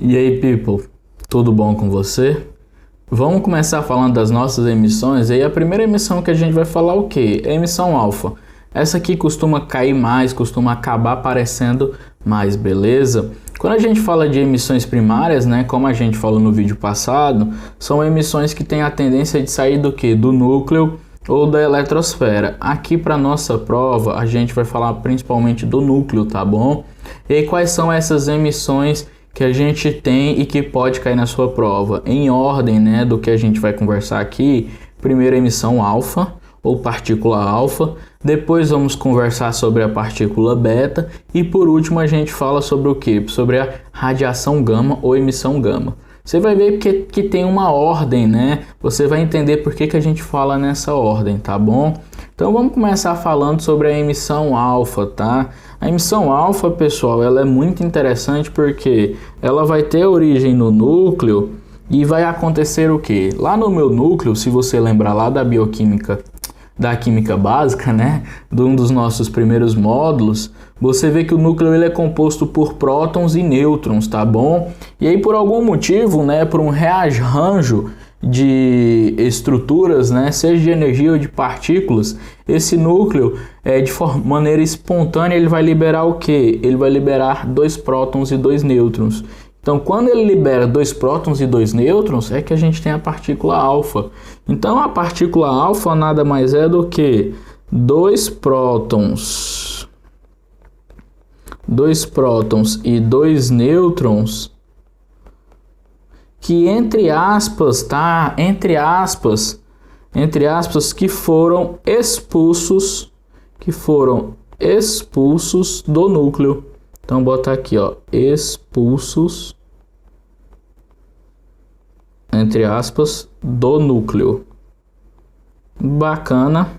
E aí, people, tudo bom com você? Vamos começar falando das nossas emissões. E aí a primeira emissão que a gente vai falar o quê? É a emissão alfa. Essa aqui costuma cair mais, costuma acabar aparecendo mais, beleza? Quando a gente fala de emissões primárias, né, como a gente falou no vídeo passado, são emissões que têm a tendência de sair do quê? Do núcleo ou da eletrosfera. Aqui para nossa prova, a gente vai falar principalmente do núcleo, tá bom? E aí, quais são essas emissões que a gente tem e que pode cair na sua prova? Em ordem, né, do que a gente vai conversar aqui, primeiro emissão alfa ou partícula alfa, depois vamos conversar sobre a partícula beta e por último a gente fala sobre o que? Sobre a radiação gama ou emissão gama. Você vai ver que tem uma ordem, né? Você vai entender por que a gente fala nessa ordem, tá bom? Então vamos começar falando sobre a emissão alfa, tá? A emissão alfa, pessoal, ela é muito interessante porque ela vai ter origem no núcleo e vai acontecer o quê? Lá no meu núcleo, se você lembrar lá da bioquímica, da química básica, né, de um dos nossos primeiros módulos, você vê que o núcleo ele é composto por prótons e nêutrons, tá bom? E aí por algum motivo, né, por um rearranjo de estruturas, né, seja de energia ou de partículas, esse núcleo de maneira espontânea ele vai liberar o quê? Ele vai liberar 2 prótons e 2 nêutrons. Então, quando ele libera 2 prótons e 2 nêutrons, é que a gente tem a partícula alfa. Então, a partícula alfa nada mais é do que 2 prótons e 2 nêutrons que, entre aspas, tá? Entre aspas, que foram expulsos do núcleo. Então, botar aqui, ó, expulsos, entre aspas, do núcleo. Bacana.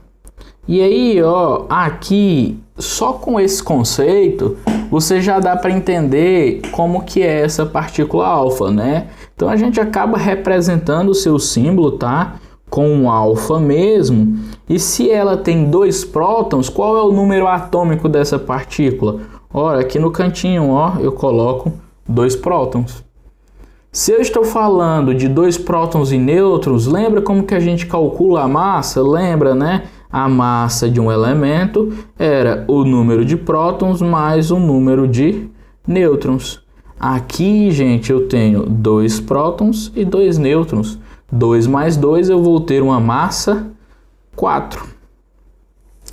E aí, ó, aqui, só com esse conceito, você já dá para entender como que é essa partícula alfa, né? Então, a gente acaba representando o seu símbolo, tá? Com um alfa mesmo. E se ela tem 2 prótons, qual é o número atômico dessa partícula? Ora, aqui no cantinho, ó, eu coloco 2 prótons. Se eu estou falando de 2 prótons e nêutrons, lembra como que a gente calcula a massa? Lembra, né? A massa de um elemento era o número de prótons mais o número de nêutrons. Aqui, gente, eu tenho 2 prótons e 2 nêutrons. 2 mais 2 eu vou ter uma massa 4.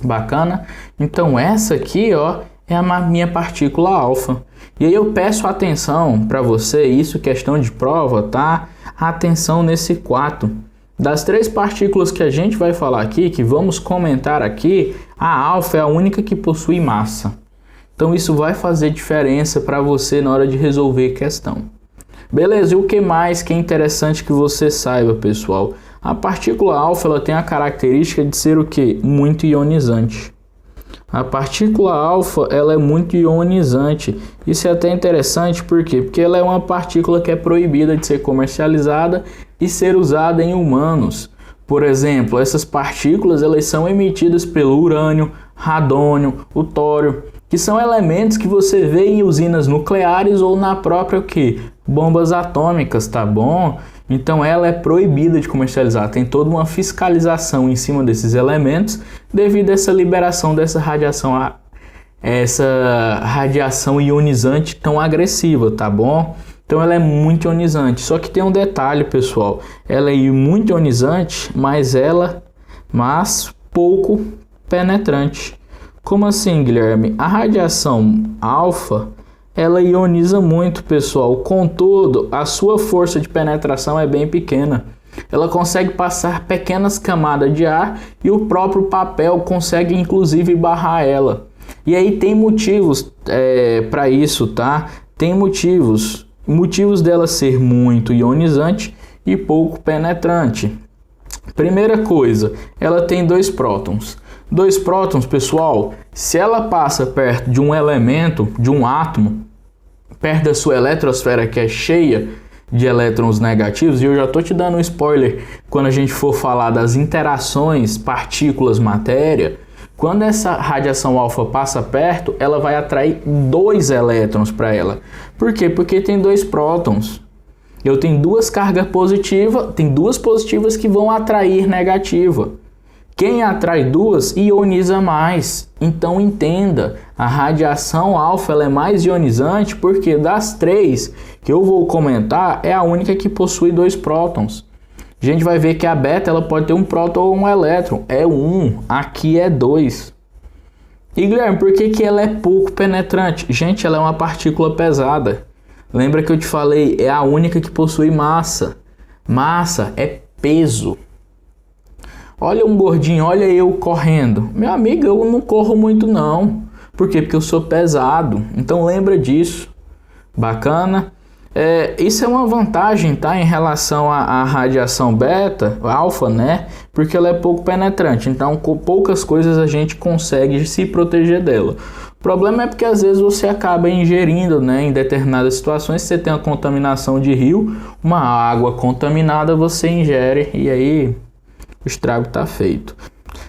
Bacana? Então essa aqui, ó, é a minha partícula alfa. E aí eu peço atenção para você, isso questão de prova, tá? Atenção nesse 4. Das 3 partículas que a gente vai falar aqui, que vamos comentar aqui, a alfa é a única que possui massa. Então isso vai fazer diferença para você na hora de resolver questão. Beleza, e o que mais que é interessante que você saiba, pessoal? A partícula alfa ela tem a característica de ser o quê? Muito ionizante. A partícula alfa ela é muito ionizante. Isso é até interessante, por quê? Porque ela é uma partícula que é proibida de ser comercializada e ser usada em humanos. Por exemplo, essas partículas elas são emitidas pelo urânio, radônio, o tório, que são elementos que você vê em usinas nucleares ou na própria o quê? Bombas atômicas, tá bom? Então ela é proibida de comercializar, tem toda uma fiscalização em cima desses elementos devido a essa liberação dessa radiação ionizante tão agressiva, tá bom? Então ela é muito ionizante, só que tem um detalhe, pessoal, ela é muito ionizante, mas pouco penetrante. Como assim, Guilherme? A radiação alfa ela ioniza muito, pessoal, contudo, a sua força de penetração é bem pequena. Ela consegue passar pequenas camadas de ar e o próprio papel consegue inclusive barrar ela. E aí tem motivos para isso, tá? Tem motivos dela ser muito ionizante e pouco penetrante. Primeira coisa, ela tem 2 prótons. 2 prótons, pessoal, se ela passa perto de um elemento, de um átomo, perto da sua eletrosfera que é cheia de elétrons negativos, e eu já estou te dando um spoiler quando a gente for falar das interações partículas-matéria, Quando essa radiação alfa passa perto, ela vai atrair 2 elétrons para ela. Por quê? Porque tem 2 prótons. Eu tenho 2 cargas positivas, tem 2 positivas que vão atrair negativa. Quem atrai 2 ioniza mais. Então entenda, a radiação alfa ela é mais ionizante porque das 3 que eu vou comentar, é a única que possui 2 prótons. A gente vai ver que a beta ela pode ter um próton ou um elétron. É 1, aqui é 2. E Guilherme, por que ela é pouco penetrante? Gente, ela é uma partícula pesada. Lembra que eu te falei, é a única que possui massa. Massa é peso. Olha um gordinho, olha eu correndo. Meu amigo, eu não corro muito não. Por quê? Porque eu sou pesado. Então lembra disso. Bacana? Isso é uma vantagem, tá? Em relação à radiação beta, alfa, né? Porque ela é pouco penetrante. Então com poucas coisas a gente consegue se proteger dela. O problema é porque às vezes você acaba ingerindo, né? Em determinadas situações, você tem uma contaminação de rio, uma água contaminada você ingere e aí o estrago está feito.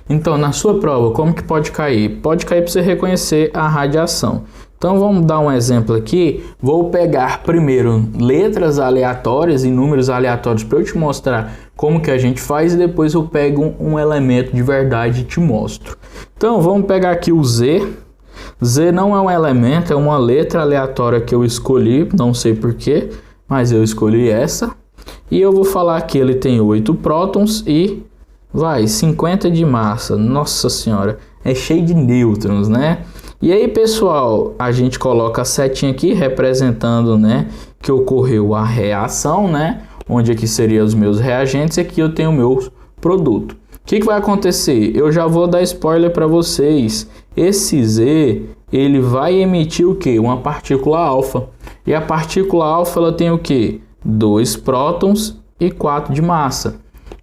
Então, na sua prova, como que pode cair? Pode cair para você reconhecer a radiação. Então, vamos dar um exemplo aqui. Vou pegar primeiro letras aleatórias e números aleatórios para eu te mostrar como que a gente faz e depois eu pego um elemento de verdade e te mostro. Então, vamos pegar aqui o Z. Z não é um elemento, é uma letra aleatória que eu escolhi, não sei porquê, mas eu escolhi essa. E eu vou falar que ele tem 8 prótons e 50 de massa. Nossa senhora, é cheio de nêutrons, né? E aí, pessoal, a gente coloca a setinha aqui representando, né, que ocorreu a reação, né? Onde aqui seriam os meus reagentes e aqui eu tenho o meu produto. O que vai acontecer? Eu já vou dar spoiler para vocês. Esse Z, ele vai emitir o que? Uma partícula alfa. E a partícula alfa, ela tem o que? 2 prótons e 4 de massa.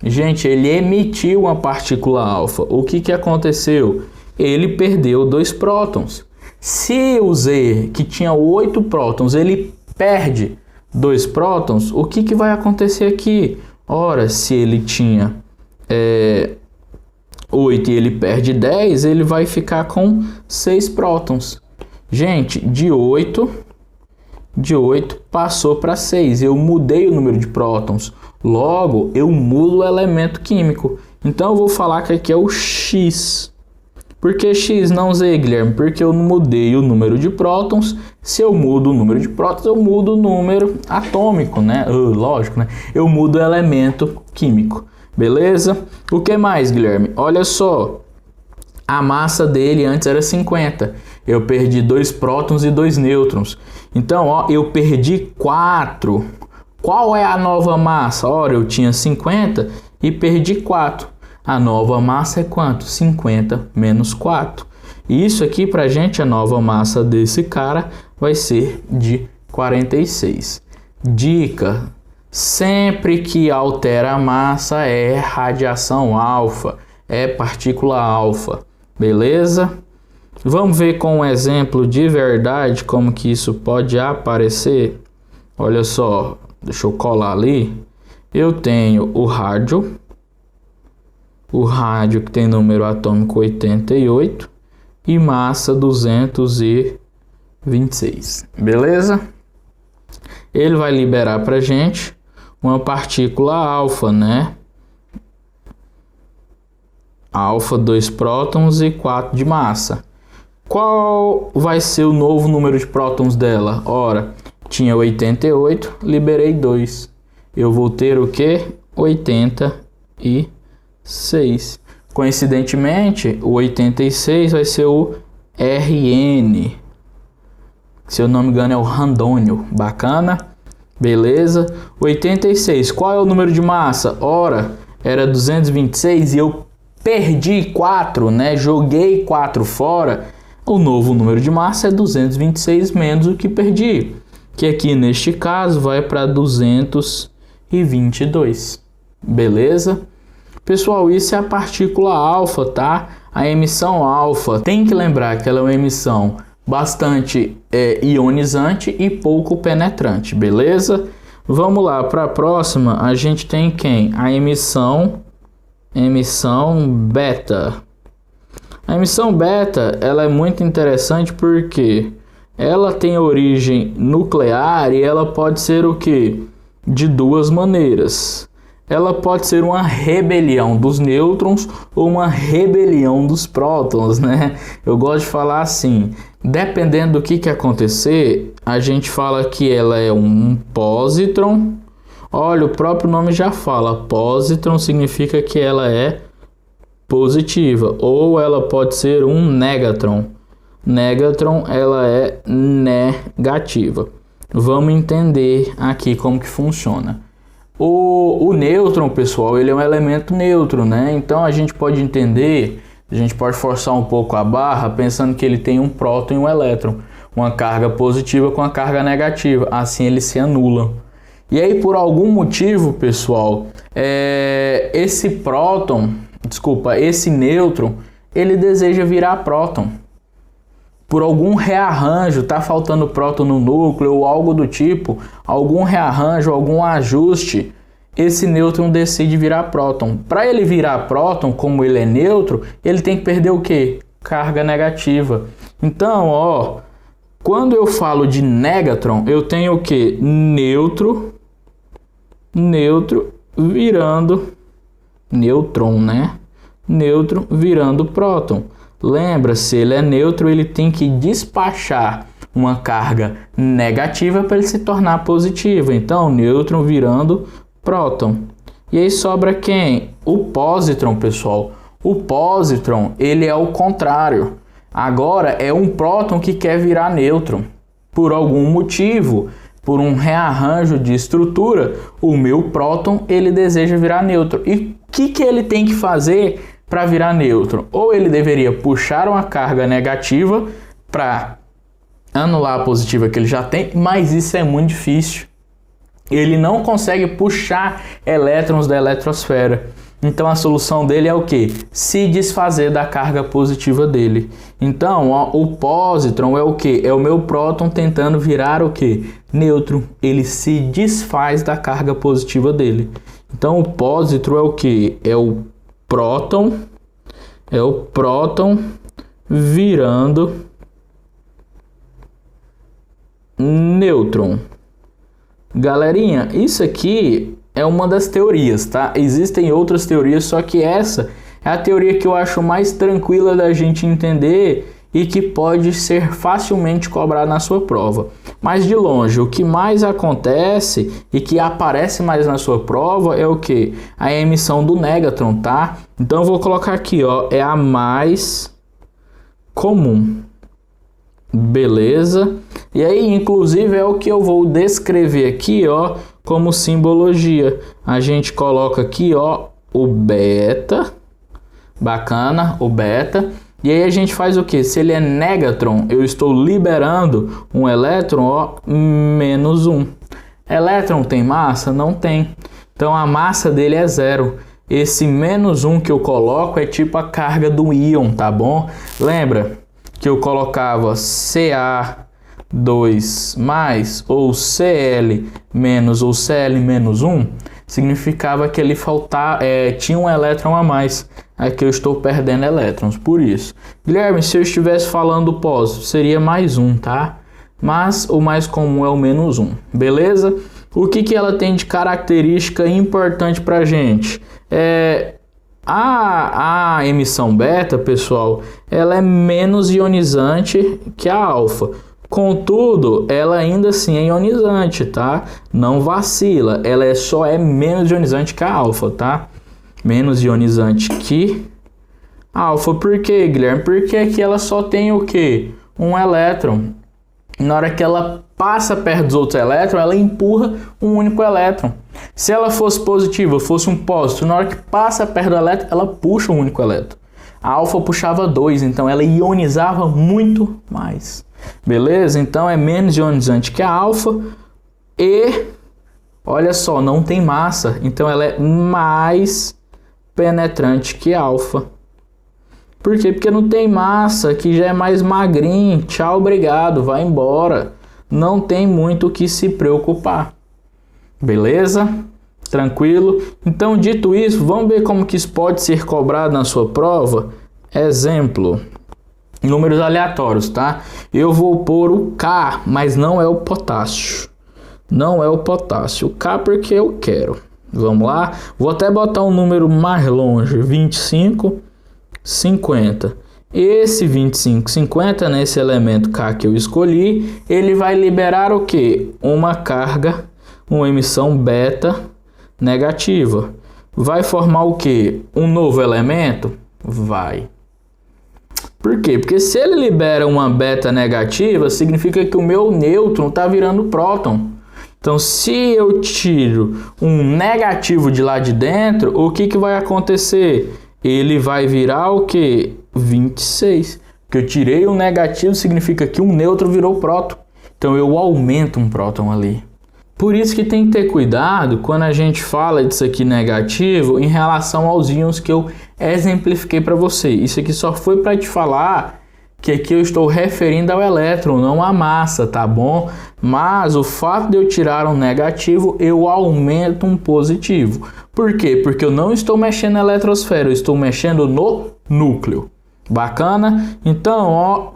Gente, ele emitiu uma partícula alfa. O que aconteceu? Ele perdeu 2 prótons. Se o Z, que tinha 8 prótons, ele perde 2 prótons, o que vai acontecer aqui? Ora, se ele tinha 8 e ele perde 10, ele vai ficar com 6 prótons. Gente, de 8 passou para 6. Eu mudei o número de prótons. Logo, eu mudo o elemento químico. Então, eu vou falar que aqui é o X. Por que X não Z, Guilherme? Porque eu mudei o número de prótons. Se eu mudo o número de prótons, eu mudo o número atômico, né? Lógico, né? Eu mudo o elemento químico. Beleza? O que mais, Guilherme? Olha só. A massa dele antes era 50. Eu perdi 2 prótons e 2 nêutrons. Então, ó, eu perdi 4. Qual é a nova massa? Ora, eu tinha 50 e perdi 4. A nova massa é quanto? 50 menos 4. E isso aqui pra gente, a nova massa desse cara vai ser de 46. Dica: sempre que altera a massa é radiação alfa, é partícula alfa. Beleza? Vamos ver com um exemplo de verdade como que isso pode aparecer. Olha só, deixa eu colar ali. Eu tenho o rádio que tem número atômico 88 e massa 226. Beleza? Ele vai liberar pra gente uma partícula alfa, né? Alfa, 2 prótons e 4 de massa. Qual vai ser o novo número de prótons dela? Ora, tinha 88, liberei 2. Eu vou ter o que? 86. Coincidentemente, o 86 vai ser o Rn. Se eu não me engano é o randônio. Bacana? Beleza? 86. Qual é o número de massa? Ora, era 226 e eu perdi 4, né? Joguei 4 fora. O novo número de massa é 226 menos o que perdi, que aqui neste caso vai para 222. Beleza? Pessoal, isso é a partícula alfa, tá? A emissão alfa, tem que lembrar que ela é uma emissão bastante ionizante e pouco penetrante, beleza? Vamos lá, para a próxima, a gente tem quem? A emissão beta. A emissão beta, ela é muito interessante porque ela tem origem nuclear e ela pode ser o quê? De duas maneiras. Ela pode ser uma rebelião dos nêutrons ou uma rebelião dos prótons, né? Eu gosto de falar assim, dependendo do que acontecer, a gente fala que ela é um positron. Olha, o próprio nome já fala, positron significa que ela é positiva, ou ela pode ser um negatron. Negatron, ela é negativa. Vamos entender aqui como que funciona. O nêutron, pessoal, ele é um elemento neutro, né? Então a gente pode entender, a gente pode forçar um pouco a barra pensando que ele tem um próton e um elétron, uma carga positiva com a carga negativa, assim eles se anulam. E aí, por algum motivo, pessoal, esse nêutron, ele deseja virar próton. Por algum rearranjo, tá faltando próton no núcleo ou algo do tipo, algum rearranjo, algum ajuste, esse nêutron decide virar próton. Para ele virar próton, como ele é neutro, ele tem que perder o quê? Carga negativa. Então, ó, quando eu falo de negatron, eu tenho o quê? Neutro virando nêutron, né? Neutro virando próton. Lembra-se, ele é neutro, ele tem que despachar uma carga negativa para ele se tornar positivo. Então, nêutron virando próton. E aí sobra quem? O positron, pessoal. O positron, ele é o contrário. Agora é um próton que quer virar nêutron. Por algum motivo, por um rearranjo de estrutura, o meu próton, ele deseja virar nêutron. E o que ele tem que fazer para virar nêutron? Ou ele deveria puxar uma carga negativa para anular a positiva que ele já tem, mas isso é muito difícil. Ele não consegue puxar elétrons da eletrosfera. Então a solução dele é o que? Se desfazer da carga positiva dele. Então ó, o positron é o que? É o meu próton tentando virar o que? Nêutron. Ele se desfaz da carga positiva dele. Então o positron é o que? É o próton virando nêutron. Galerinha, isso aqui é uma das teorias, tá? Existem outras teorias, só que essa é a teoria que eu acho mais tranquila da gente entender e que pode ser facilmente cobrada na sua prova. Mas de longe, o que mais acontece e que aparece mais na sua prova é o que? A emissão do negatron, tá? Então eu vou colocar aqui, ó, é a mais comum. Beleza? E aí, inclusive, é o que eu vou descrever aqui, ó, como simbologia. A gente coloca aqui, ó, o beta. Bacana, o beta. E aí a gente faz o que? Se ele é negatron, eu estou liberando um elétron, ó, menos 1. Elétron tem massa? Não tem. Então a massa dele é 0. Esse menos 1 que eu coloco é tipo a carga do íon, tá bom? Lembra que eu colocava Ca2 mais ou Cl menos ou Cl menos 1? Significava que ele tinha um elétron a mais. Aqui eu estou perdendo elétrons, por isso. Guilherme, se eu estivesse falando positivo, seria mais 1, tá? Mas o mais comum é o menos 1, beleza? O que ela tem de característica importante pra gente? A emissão beta, pessoal, ela é menos ionizante que a alfa. Contudo, ela ainda assim é ionizante, tá? Não vacila, ela só é menos ionizante que a alfa, tá? Menos ionizante que a alfa. Por quê, Guilherme? Porque aqui ela só tem o quê? Um elétron. Na hora que ela passa perto dos outros elétrons, ela empurra um único elétron. Se ela fosse positiva, fosse um positivo, na hora que passa perto do elétron, ela puxa um único elétron. A alfa puxava 2, então ela ionizava muito mais. Beleza? Então é menos ionizante que a alfa e, olha só, não tem massa, então ela é mais penetrante que a alfa. Por quê? Porque não tem massa, que já é mais magrinho. Tchau, obrigado, vai embora. Não tem muito o que se preocupar. Beleza? Tranquilo? Então, dito isso, vamos ver como que isso pode ser cobrado na sua prova? Exemplo, números aleatórios, tá? Eu vou pôr o K, mas não é o potássio. Não é o potássio. O K porque eu quero. Vamos lá? Vou até botar um número mais longe, 25, 50. Esse 25, 50, né, esse elemento K que eu escolhi, ele vai liberar o quê? Uma carga, uma emissão beta negativa. Vai formar o quê? Um novo elemento? Vai. Por quê? Porque se ele libera uma beta negativa, significa que o meu nêutron está virando próton. Então, se eu tiro um negativo de lá de dentro, o que vai acontecer? Ele vai virar o quê? 26. Porque eu tirei um negativo, significa que um nêutron virou próton. Então, eu aumento um próton ali. Por isso que tem que ter cuidado quando a gente fala disso aqui negativo em relação aos íons que eu exemplifiquei para você. Isso aqui só foi para te falar que aqui eu estou referindo ao elétron, não à massa, tá bom? Mas o fato de eu tirar um negativo, eu aumento um positivo. Por quê? Porque eu não estou mexendo na eletrosfera, eu estou mexendo no núcleo. Bacana? Então, ó,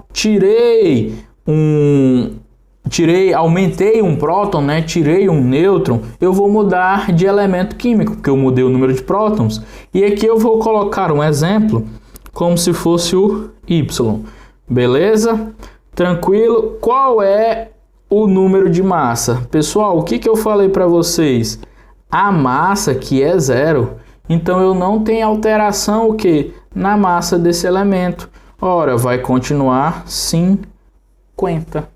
aumentei um próton, né? Tirei um nêutron, eu vou mudar de elemento químico, porque eu mudei o número de prótons. E aqui eu vou colocar um exemplo como se fosse o Y. Beleza? Tranquilo? Qual é o número de massa? Pessoal, o que eu falei para vocês? A massa que é 0. Então eu não tenho alteração o que? Na massa desse elemento. Ora, vai continuar 50.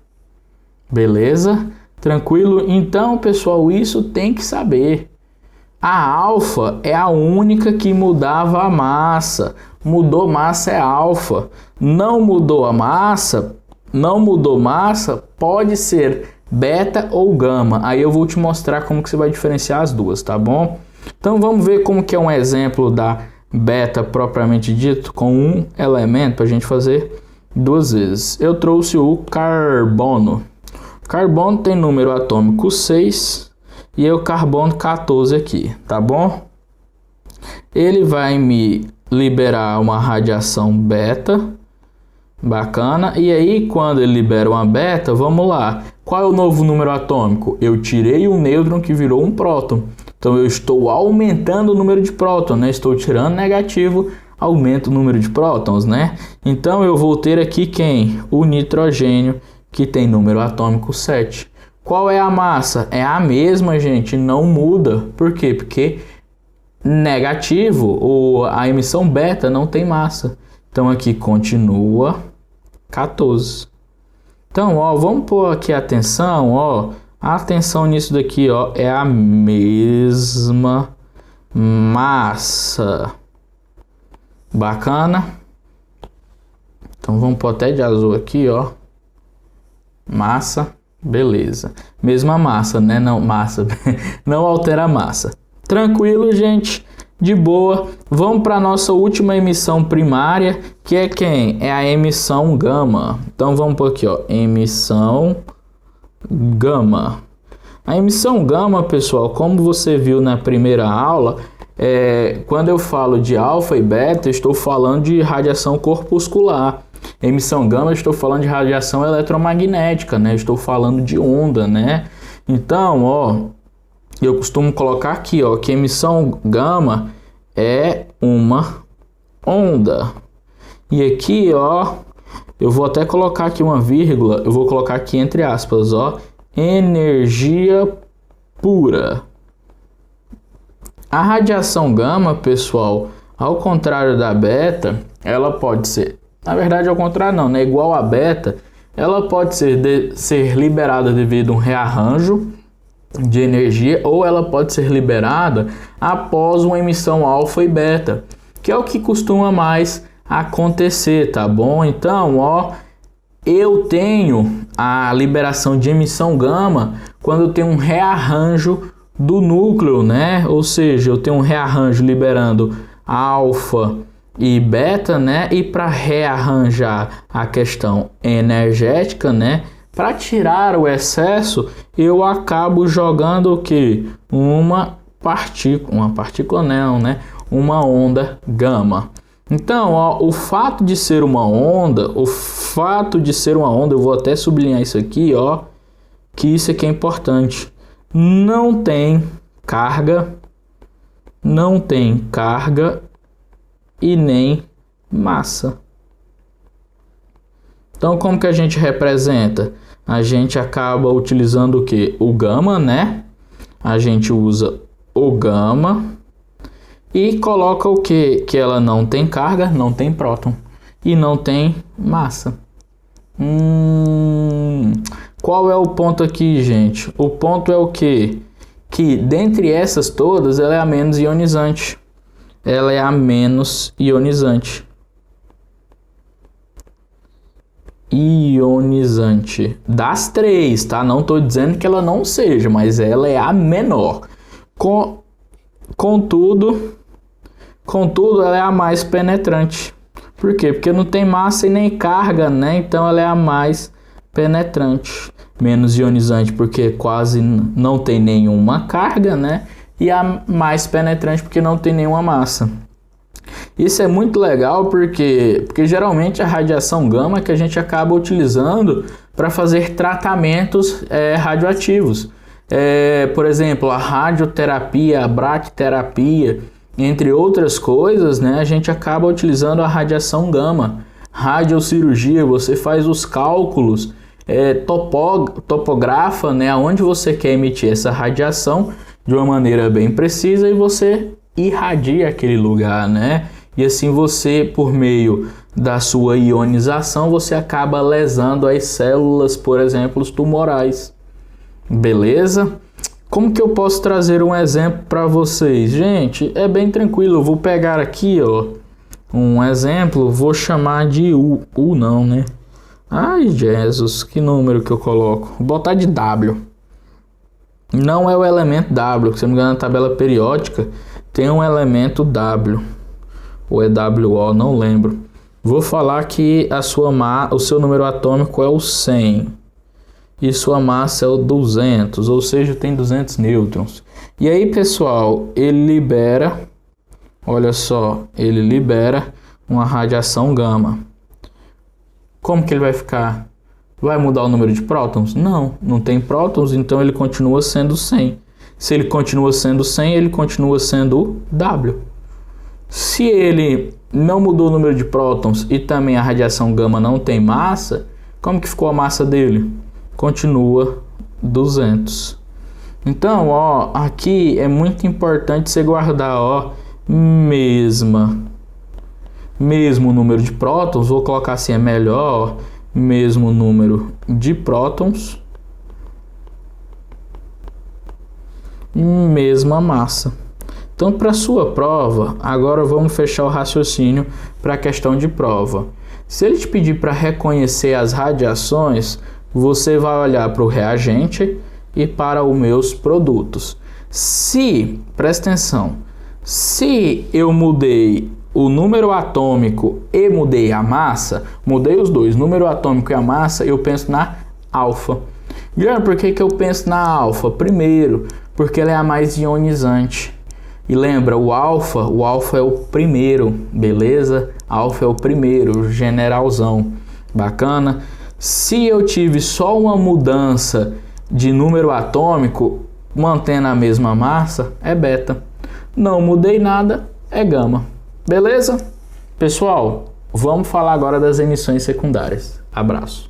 Beleza? Tranquilo? Então, pessoal, isso tem que saber. A alfa é a única que mudava a massa. Mudou massa é alfa. Não mudou massa, pode ser beta ou gama. Aí eu vou te mostrar como que você vai diferenciar as duas, tá bom? Então vamos ver como que é um exemplo da beta propriamente dito com um elemento para a gente fazer duas vezes. Eu trouxe o carbono. Carbono tem número atômico 6 e o carbono 14 aqui, tá bom? Ele vai me liberar uma radiação beta, bacana. E aí quando ele libera uma beta, vamos lá. Qual é o novo número atômico? Eu tirei um nêutron que virou um próton. Então eu estou aumentando o número de prótons, né? Estou tirando negativo, aumento o número de prótons, né? Então eu vou ter aqui quem? O nitrogênio, que tem número atômico 7. Qual é a massa? É a mesma, gente, não muda. Por quê? Porque negativo, ou a emissão beta não tem massa. Então aqui continua 14. Então, ó, vamos pôr aqui atenção, ó. Atenção nisso daqui, ó, é a mesma massa. Bacana? Então vamos pôr até de azul aqui, ó. Massa, beleza. Mesma massa, né? Não, massa. Não altera a massa. Tranquilo, gente? De boa. Vamos para a nossa última emissão primária, que é quem? É a emissão gama. Então vamos por aqui, ó. Emissão gama. A emissão gama, pessoal, como você viu na primeira aula, quando eu falo de alfa e beta, eu estou falando de radiação corpuscular. Emissão gama, eu estou falando de radiação eletromagnética, né? Eu estou falando de onda, né? Então, ó, eu costumo colocar aqui, ó, que emissão gama é uma onda. E aqui, ó, eu vou até colocar aqui uma vírgula, eu vou colocar aqui entre aspas, ó, energia pura. A radiação gama, pessoal, ao contrário da beta, ela pode ser, na verdade ao contrário não, né? Igual a beta, ela pode ser liberada devido a um rearranjo de energia, ou ela pode ser liberada após uma emissão alfa e beta, que é o que costuma mais acontecer, tá bom? Então, ó, eu tenho a liberação de emissão gama quando eu tenho um rearranjo do núcleo, né? Ou seja, eu tenho um rearranjo liberando alfa e beta, né? E para rearranjar a questão energética, né? Para tirar o excesso, eu acabo jogando o que? Uma partícula não, né? Uma onda gama. Então, ó, o fato de ser uma onda, eu vou até sublinhar isso aqui, ó, que isso aqui é importante. Não tem carga e nem massa. Então, como que a gente representa? A gente acaba utilizando o que? O gama, né? A gente usa o gama e coloca o que? Que ela não tem carga, não tem próton e não tem massa. Qual é o ponto aqui, gente? O ponto é o que? Que dentre essas todas, ela é a menos ionizante. Ela é a menos ionizante. Ionizante das três, tá? Não estou dizendo que ela não seja, mas ela é a menor. Contudo, ela é a mais penetrante. Por quê? Porque não tem massa e nem carga, né? Então ela é a mais penetrante. Menos ionizante porque quase não tem nenhuma carga, né? E a mais penetrante porque não tem nenhuma massa. Isso é muito legal porque geralmente a radiação gama que a gente acaba utilizando para fazer tratamentos radioativos. Por exemplo, a radioterapia, a braquiterapia, entre outras coisas, né, a gente acaba utilizando a radiação gama. Radiocirurgia, você faz os cálculos, topografa, né, aonde você quer emitir essa radiação de uma maneira bem precisa e você irradia aquele lugar, né? E assim você, por meio da sua ionização, você acaba lesando as células, por exemplo, os tumorais. Beleza? Como que eu posso trazer um exemplo para vocês? Gente, é bem tranquilo. Eu vou pegar aqui, ó, um exemplo. Vou chamar de U não, né? Ai, Jesus, que número que eu coloco? Vou botar de W. Não é o elemento W, que se não me engano na tabela periódica tem um elemento W. Ou é WO, não lembro. Vou falar que o seu número atômico é o 100. E sua massa é o 200, ou seja, tem 200 nêutrons. E aí, pessoal, ele libera, olha só, ele libera uma radiação gama. Como que ele vai ficar? Vai mudar o número de prótons? Não, não tem prótons, então ele continua sendo 100. Se ele continua sendo 100, ele continua sendo W. Se ele não mudou o número de prótons e também a radiação gama não tem massa, como que ficou a massa dele? Continua 200. Então, ó, aqui é muito importante você guardar, ó, mesmo número de prótons, vou colocar assim, é melhor, ó, mesmo número de prótons, mesma massa. Então, para sua prova, agora vamos fechar o raciocínio para a questão de prova. Se ele te pedir para reconhecer as radiações, você vai olhar para o reagente e para os meus produtos. Presta atenção, se eu mudei o número atômico e mudei a massa, mudei os dois, número atômico e a massa, eu penso na alfa. Guilherme, por que eu penso na alfa? Primeiro, porque ela é a mais ionizante. E lembra, o alfa é o primeiro, beleza? Alfa é o primeiro, generalzão. Bacana? Se eu tive só uma mudança de número atômico, mantendo a mesma massa, é beta. Não mudei nada, é gama. Beleza? Pessoal, vamos falar agora das emissões secundárias. Abraço.